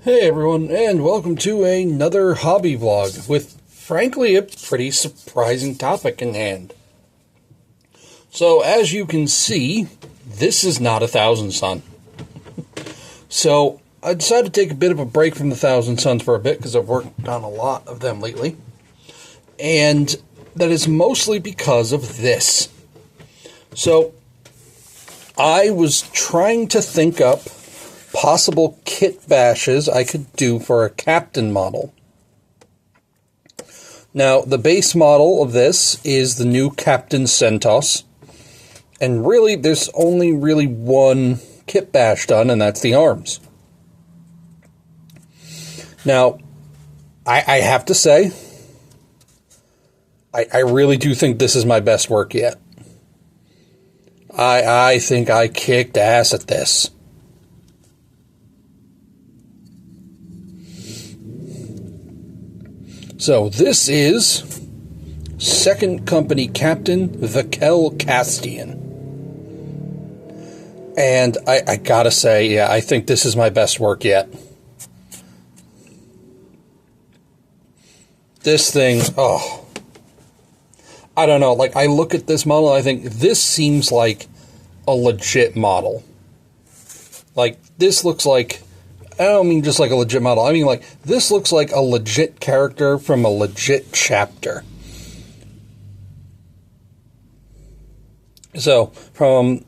Hey everyone, and welcome to another hobby vlog with, frankly, a pretty surprising topic in hand. So, as you can see, this is not a Thousand Sun. So, I decided to take a bit of a break from the Thousand Suns for a bit, because I've worked on a lot of them lately. And that is mostly because of this. So, I was trying to think up possible kit bashes I could do for a captain model. Now, the base model of this is the new Captain CentOS, and really, there's only really one kit bash done, and that's the arms. Now, I have to say, I really do think this is my best work yet. I think I kicked ass at this. So this is Second Company Captain Vakel Castian. And I gotta say, yeah, I think this is my best work yet. This thing, oh, I don't know, like I look at this model, I think this seems like a legit model. Like, this looks like, I don't mean just like a legit model. I mean, like, this looks like a legit character from a legit chapter. So, from,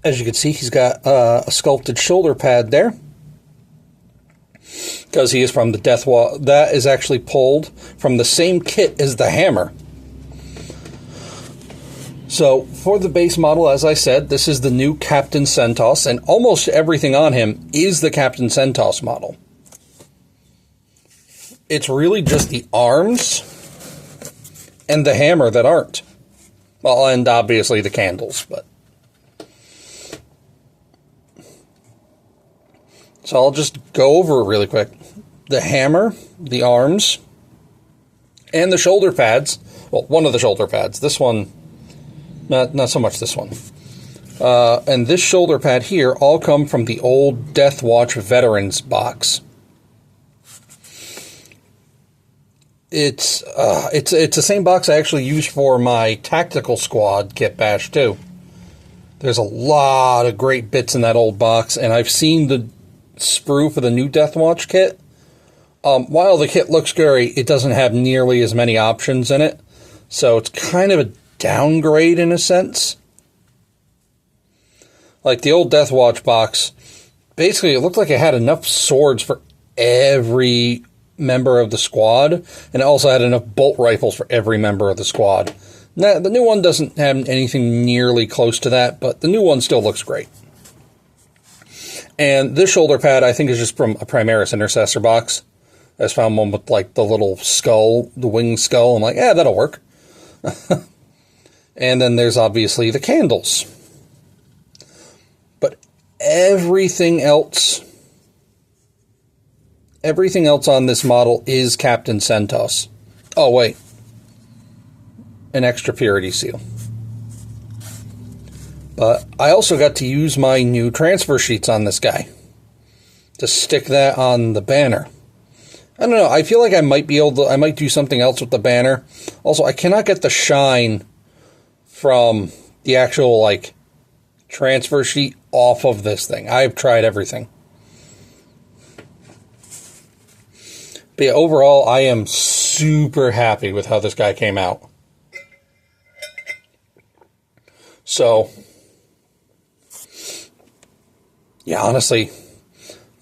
as you can see, he's got a sculpted shoulder pad there. Because he is from the Death Watch. That is actually pulled from the same kit as the hammer. So, for the base model, as I said, this is the new Captain CentOS, and almost everything on him is the Captain CentOS model. It's really just the arms and the hammer that aren't. Well, and obviously the candles, but... So I'll just go over it really quick. The hammer, the arms, and the shoulder pads. Well, one of the shoulder pads. This one... Not so much this one. And this shoulder pad here all come from the old Death Watch Veterans box. It's the same box I actually use for my Tactical Squad kit bash too. There's a lot of great bits in that old box, and I've seen the sprue for the new Death Watch kit. While the kit looks great, it doesn't have nearly as many options in it, so it's kind of a downgrade in a sense. Like the old Death Watch box, basically it looked like it had enough swords for every member of the squad, and it also had enough bolt rifles for every member of the squad. Now, the new one doesn't have anything nearly close to that, but the new one still looks great. And this shoulder pad, I think, is just from a Primaris Intercessor box. I just found one with like the little skull, the wing skull. I'm like, yeah, that'll work. And then there's obviously the candles. But everything else on this model is Captain CentOS. Oh, wait. An extra purity seal. But I also got to use my new transfer sheets on this guy to stick that on the banner. I don't know. I feel like I might be able to, I might do something else with the banner. Also, I cannot get the shine from the actual, like, transfer sheet off of this thing. I've tried everything. But yeah, overall, I am super happy with how this guy came out. So, yeah, honestly,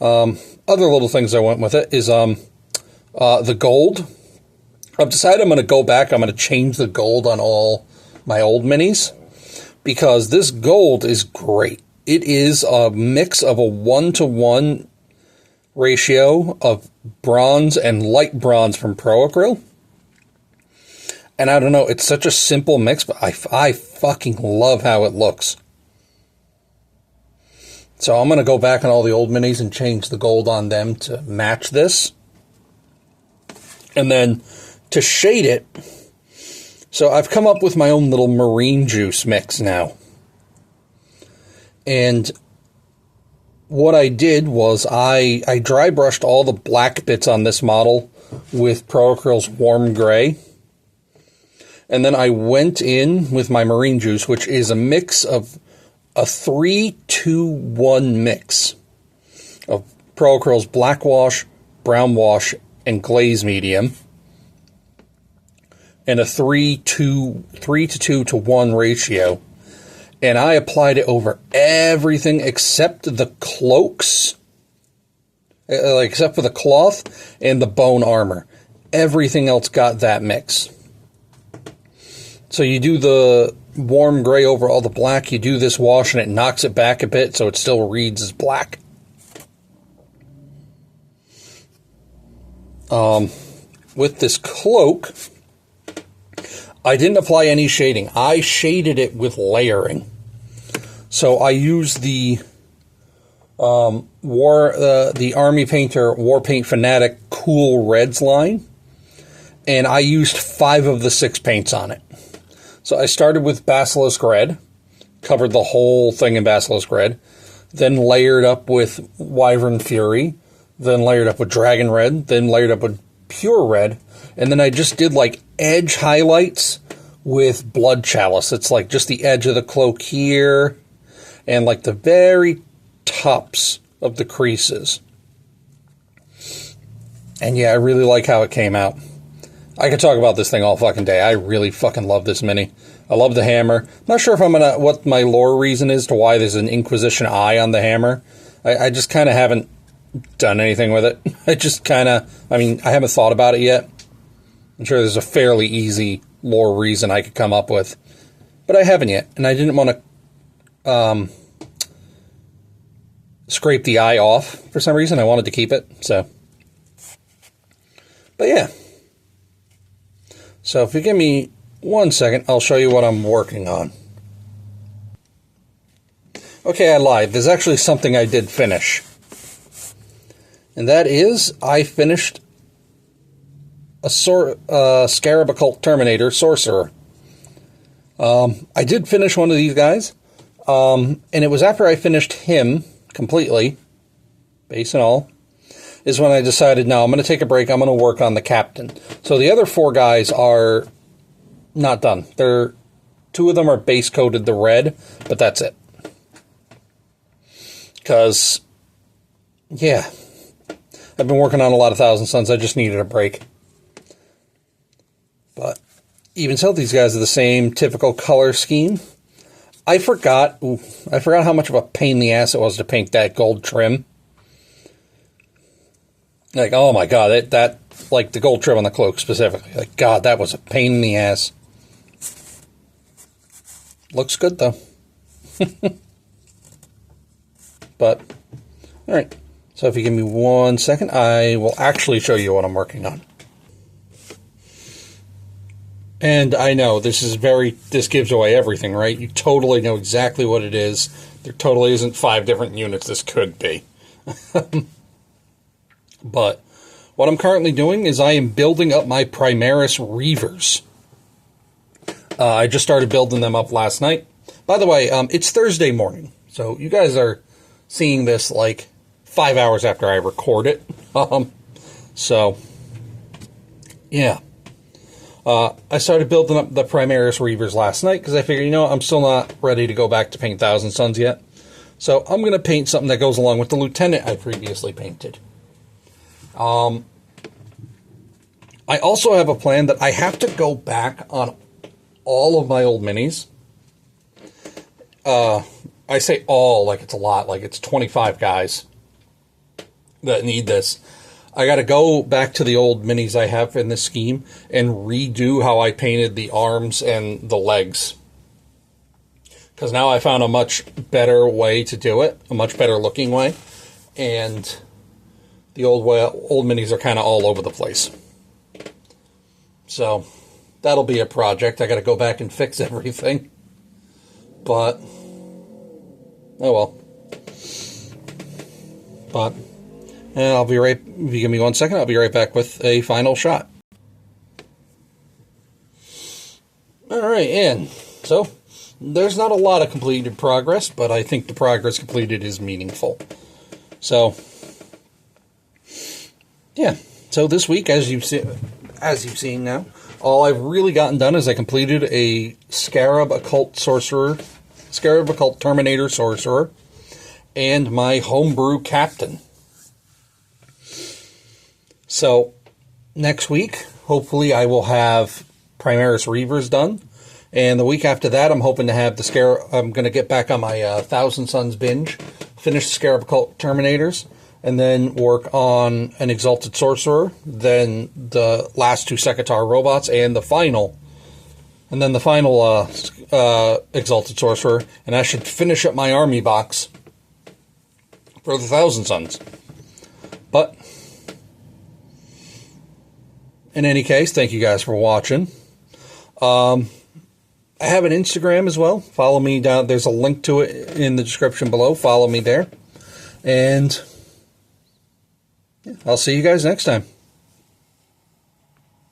other little things I went with it is the gold. I've decided I'm going to go back. I'm going to change the gold on all my old minis, because this gold is great. It is a mix of a 1-to-1 ratio of bronze and light bronze from Pro Acryl. And I don't know, it's such a simple mix, but I fucking love how it looks. So I'm going to go back on all the old minis and change the gold on them to match this. And then to shade it, so I've come up with my own little marine juice mix now. And what I did was I dry brushed all the black bits on this model with Pro Acryl's Warm Gray. And then I went in with my Marine Juice, which is a mix of a 3-2-1 mix of Pro Acryl's Black Wash, Brown Wash, and Glaze Medium. And a 3 to 2 to 1 ratio. And I applied it over everything except the cloaks, except for the cloth and the bone armor. Everything else got that mix. So you do the Warm Gray over all the black, you do this wash and it knocks it back a bit so it still reads as black. With this cloak, I didn't apply any shading. I shaded it with layering. So I used the Army Painter War Paint Fanatic Cool Reds line, and I used 5 of the 6 paints on it. So I started with Basilisk Red, covered the whole thing in Basilisk Red, then layered up with Wyvern Fury, then layered up with Dragon Red, then layered up with Pure Red, and then I just did like edge highlights with Blood Chalice. It's like just the edge of the cloak here and like the very tops of the creases. And yeah, I really like how it came out. I could talk about this thing all fucking day. I really fucking love this mini. I love the hammer. Not sure if what my lore reason is to why there's an Inquisition eye on the hammer. I just kind of haven't done anything with it. I haven't thought about it yet. I'm sure there's a fairly easy lore reason I could come up with, but I haven't yet, and I didn't want to scrape the eye off for some reason. I wanted to keep it, so. But yeah. So if you give me 1 second, I'll show you what I'm working on. Okay, I lied. There's actually something I did finish. And that is, I finished a Scarab Occult Terminator Sorcerer. I did finish one of these guys, and it was after I finished him completely, base and all, is when I decided, no, I'm going to take a break, I'm going to work on the captain. So the other 4 guys are not done. 2 of them are base coated the red, but that's it. Because, yeah, I've been working on a lot of Thousand Suns, I just needed a break. But even so, these guys are the same typical color scheme. I forgot how much of a pain in the ass it was to paint that gold trim. Like, oh my god, that like the gold trim on the cloak specifically. Like, god, that was a pain in the ass. Looks good though. But, alright. So if you give me 1 second, I will actually show you what I'm working on. And I know, this gives away everything, right? You totally know exactly what it is. There totally isn't 5 different units this could be. But what I'm currently doing is I am building up my Primaris Reavers. I just started building them up last night. By the way, it's Thursday morning, so you guys are seeing this like 5 hours after I record it. So, yeah. I started building up the Primaris Reavers last night because I figured, I'm still not ready to go back to paint Thousand Suns yet. So I'm going to paint something that goes along with the Lieutenant I previously painted. I also have a plan that I have to go back on all of my old minis. I say all like it's a lot, like it's 25 guys that need this. I got to go back to the old minis I have in this scheme and redo how I painted the arms and the legs. Because now I found a much better way to do it, a much better looking way. And the old minis are kind of all over the place. So that'll be a project. I got to go back and fix everything. But, oh well. But, I'll be right, if you give me 1 second, I'll be right back with a final shot. Alright, and so, there's not a lot of completed progress, but I think the progress completed is meaningful. So, yeah. So this week, as you've seen now, all I've really gotten done is I completed a Scarab Occult Terminator Sorcerer, and my Homebrew Captain. So, next week, hopefully I will have Primaris Reavers done. And the week after that, I'm hoping to have I'm going to get back on my Thousand Suns binge, finish the Scarab Occult Terminators, and then work on an Exalted Sorcerer, then the last 2 Sekitar robots, and the final Exalted Sorcerer, and I should finish up my army box for the Thousand Suns. But in any case, thank you guys for watching. I have an Instagram as well. Follow me down. There's a link to it in the description below. Follow me there. And I'll see you guys next time.